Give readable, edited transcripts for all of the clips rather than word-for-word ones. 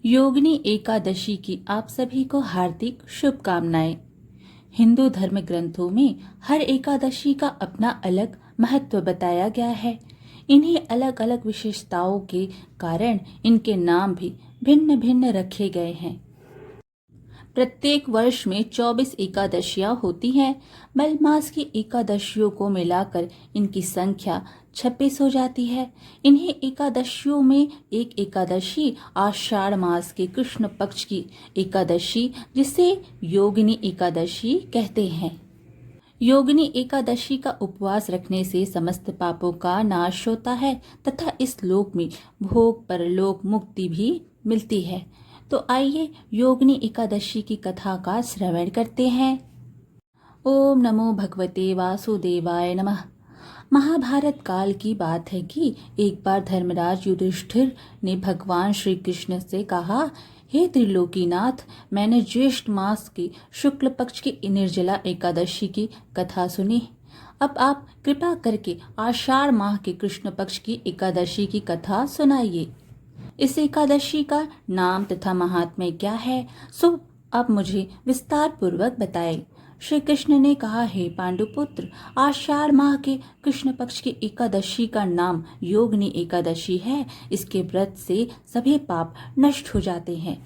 योगिनी एकादशी की आप सभी को हार्दिक शुभकामनाएं। हिंदू धर्म ग्रंथों में हर एकादशी का अपना अलग महत्व बताया गया है। इन्हीं अलग अलग विशेषताओं के कारण इनके नाम भी भिन्न भिन्न रखे गए हैं। प्रत्येक वर्ष में 24 एकादशियां होती हैं। मलमास की एकादशियों को मिलाकर इनकी संख्या 26 हो जाती है। इन्हीं एकादशियों में एक एकादशी आषाढ़ मास के कृष्ण पक्ष की एकादशी, जिसे योगिनी एकादशी कहते हैं। योगिनी एकादशी का उपवास रखने से समस्त पापों का नाश होता है तथा इस लोक में भोग परलोक मुक्ति भी मिलती है। तो आइए योगिनी एकादशी की कथा का श्रवण करते हैं। ओम नमो भगवते वासुदेवाय नमः। महाभारत काल की बात है कि एक बार धर्मराज युधिष्ठिर ने भगवान श्री कृष्ण से कहा, हे त्रिलोकीनाथ, मैंने ज्येष्ठ मास की शुक्ल पक्ष की निर्जला एकादशी की कथा सुनी। अब आप कृपा करके आषाढ़ माह के कृष्ण पक्ष की एकादशी की कथा सुनाइए। इस एकादशी का नाम तथा महात्म्य क्या है, सो आप मुझे विस्तार पूर्वक बताएं। श्री कृष्ण ने कहा, हे पांडुपुत्र, आषाढ़ माह के कृष्ण पक्ष की एकादशी का नाम योगिनी एकादशी है। इसके व्रत से सभी पाप नष्ट हो जाते हैं।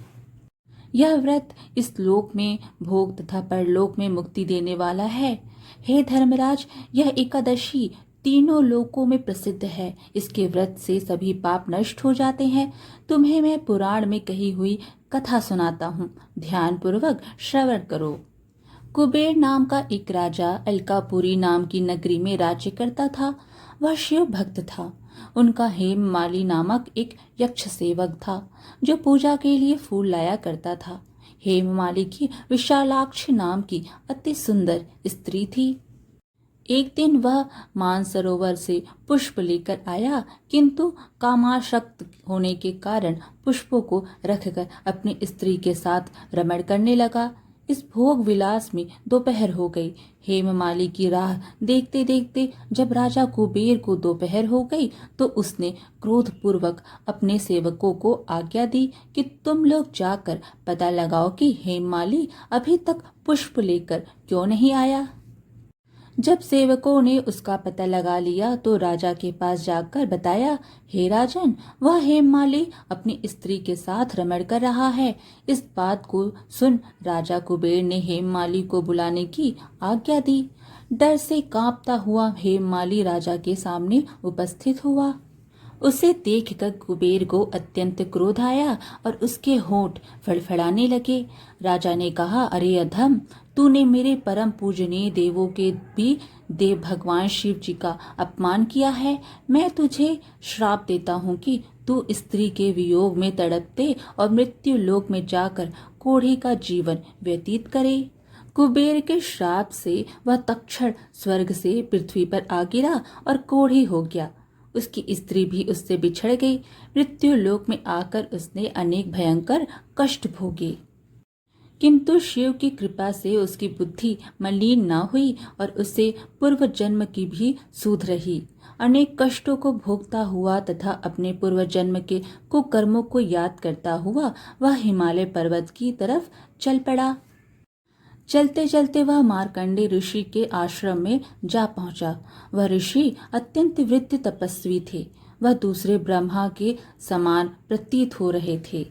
यह व्रत इस लोक में भोग तथा परलोक में मुक्ति देने वाला है। हे धर्मराज, यह एकादशी तीनों लोकों में प्रसिद्ध है। इसके व्रत से सभी पाप नष्ट हो जाते हैं। तुम्हें मैं पुराण में कही हुई कथा सुनाता हूँ, ध्यान पूर्वक श्रवण करो। कुबेर नाम का एक राजा अलकापुरी नाम की नगरी में राज्य करता था। वह शिव भक्त था। उनका हेममाली नामक एक यक्ष सेवक था जो पूजा के लिए फूल लाया करता था। हेममाली की विशालाक्ष नाम की अति सुंदर स्त्री थी। एक दिन वह मानसरोवर से पुष्प लेकर आया, किंतु कामासक्त होने के कारण पुष्पों को रखकर अपनी स्त्री के साथ रमण करने लगा। इस भोग विलास में दोपहर हो गई। हेममाली की राह देखते देखते जब राजा कुबेर को दोपहर हो गई तो उसने क्रोधपूर्वक अपने सेवकों को आज्ञा दी कि तुम लोग जाकर पता लगाओ कि हेममाली अभी तक पुष्प लेकर क्यों नहीं आया। जब सेवकों ने उसका पता लगा लिया तो राजा के पास जाकर बताया, हे राजन, वह हेममाली अपनी स्त्री के साथ रमण कर रहा है। इस बात को सुन राजा कुबेर ने हेममाली को बुलाने की आज्ञा दी। डर से कांपता हुआ हेममाली राजा के सामने उपस्थित हुआ। उसे देखकर कुबेर को अत्यंत क्रोध आया और उसके होंठ फड़फड़ाने लगे। राजा ने कहा, अरे अधम, तूने मेरे परम पूजनीय देवों के भी देव भगवान शिव जी का अपमान किया है। मैं तुझे श्राप देता हूँ कि तू स्त्री के वियोग में तड़पते और मृत्यु लोक में जाकर कोढ़ी का जीवन व्यतीत करे। कुबेर के श्राप से वह तत्क्षण स्वर्ग से पृथ्वी पर आ गिरा और कोढ़ी हो गया। उसकी स्त्री भी उससे बिछड़ गई। मृत्यु लोक में आकर उसने अनेक भयंकर कष्ट भोगे, किंतु शिव की कृपा से उसकी बुद्धि मलिन न हुई और उसे पूर्व जन्म की भी सूध रही। अनेक कष्टों को भोगता हुआ तथा अपने पूर्व जन्म के कुकर्मों को याद करता हुआ वह हिमालय पर्वत की तरफ चल पड़ा। चलते चलते वह मार्कंडे ऋषि के आश्रम में जा पहुंचा। वह ऋषि अत्यंत वृद्ध तपस्वी थे। वह दूसरे ब्रह्मा के समान प्रतीत हो रहे थे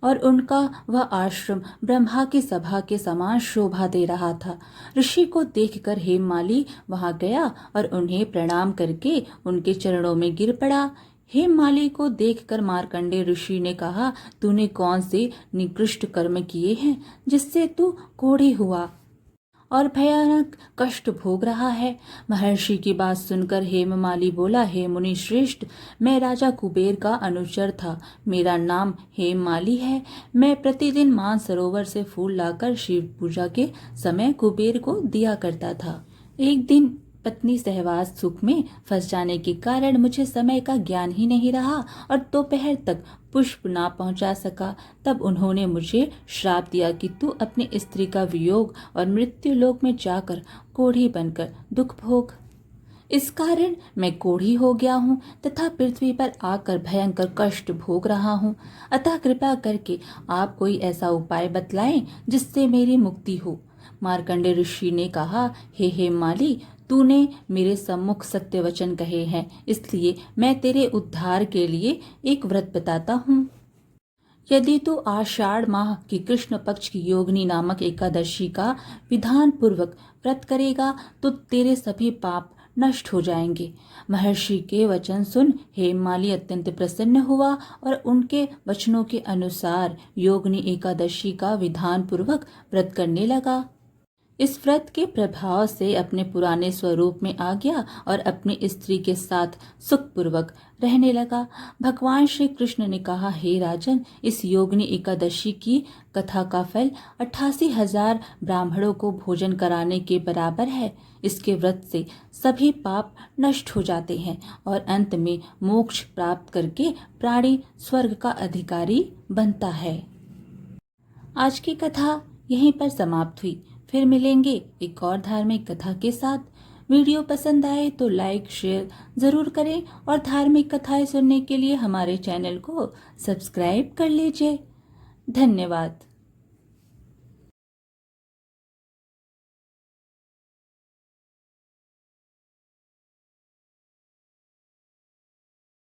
और उनका वह आश्रम ब्रह्मा की सभा के समान शोभा दे रहा था। ऋषि को देखकर हेममाली वहां गया और उन्हें प्रणाम करके उनके चरणों में गिर पड़ा। हेममाली को देखकर मार्कंडे ऋषि ने कहा, तूने कौन से निकृष्ट कर्म किए हैं जिससे तू कोढ़ी हुआ और भयानक कष्ट भोग रहा है। महर्षि की बात सुनकर हेममाली बोला, हे मुनि श्रेष्ठ, मैं राजा कुबेर का अनुचर था। मेरा नाम हेममाली है। मैं प्रतिदिन मानसरोवर से फूल लाकर शिव पूजा के समय कुबेर को दिया करता था। एक दिन पत्नी सहवास सुख में फंस जाने के कारण मुझे समय का ज्ञान ही नहीं रहा और दोपहर तक पुष्प ना पहुंचा सका। तब उन्होंने मुझे श्राप दिया कि तू अपनी स्त्री का वियोग और मृत्यु लोक में जाकर कोढ़ी बनकर दुख भोग। इस कारण मैं कोढ़ी हो गया हूँ तथा पृथ्वी पर आकर भयंकर कष्ट भोग रहा हूँ। अतः कृपा करके आप कोई ऐसा उपाय बतलाएं जिससे मेरी मुक्ति हो। मार्कंडेय ऋषि ने कहा, हे हेममाली, तूने मेरे सम्मुख सत्य वचन कहे हैं, इसलिए मैं तेरे उद्धार के लिए एक व्रत बताता हूँ। यदि तू आषाढ़ माह की कृष्ण पक्ष की योगिनी नामक एकादशी का विधान पूर्वक व्रत करेगा तो तेरे सभी पाप नष्ट हो जाएंगे। महर्षि के वचन सुन हेममाली अत्यंत प्रसन्न हुआ और उनके वचनों के अनुसार योगिनी एकादशी का विधान पूर्वक व्रत करने लगा। इस व्रत के प्रभाव से अपने पुराने स्वरूप में आ गया और अपनी स्त्री के साथ सुखपूर्वक रहने लगा। भगवान श्री कृष्ण ने कहा, हे राजन, इस योगिनी एकादशी की कथा का फल 88,000 ब्राह्मणों को भोजन कराने के बराबर है। इसके व्रत से सभी पाप नष्ट हो जाते हैं और अंत में मोक्ष प्राप्त करके प्राणी स्वर्ग का अधिकारी बनता है। आज की कथा यहीं पर समाप्त हुई। फिर मिलेंगे एक और धार्मिक कथा के साथ। वीडियो पसंद आए तो लाइक शेयर ज़रूर करें और धार्मिक कथाएं सुनने के लिए हमारे चैनल को सब्सक्राइब कर लीजिए। धन्यवाद।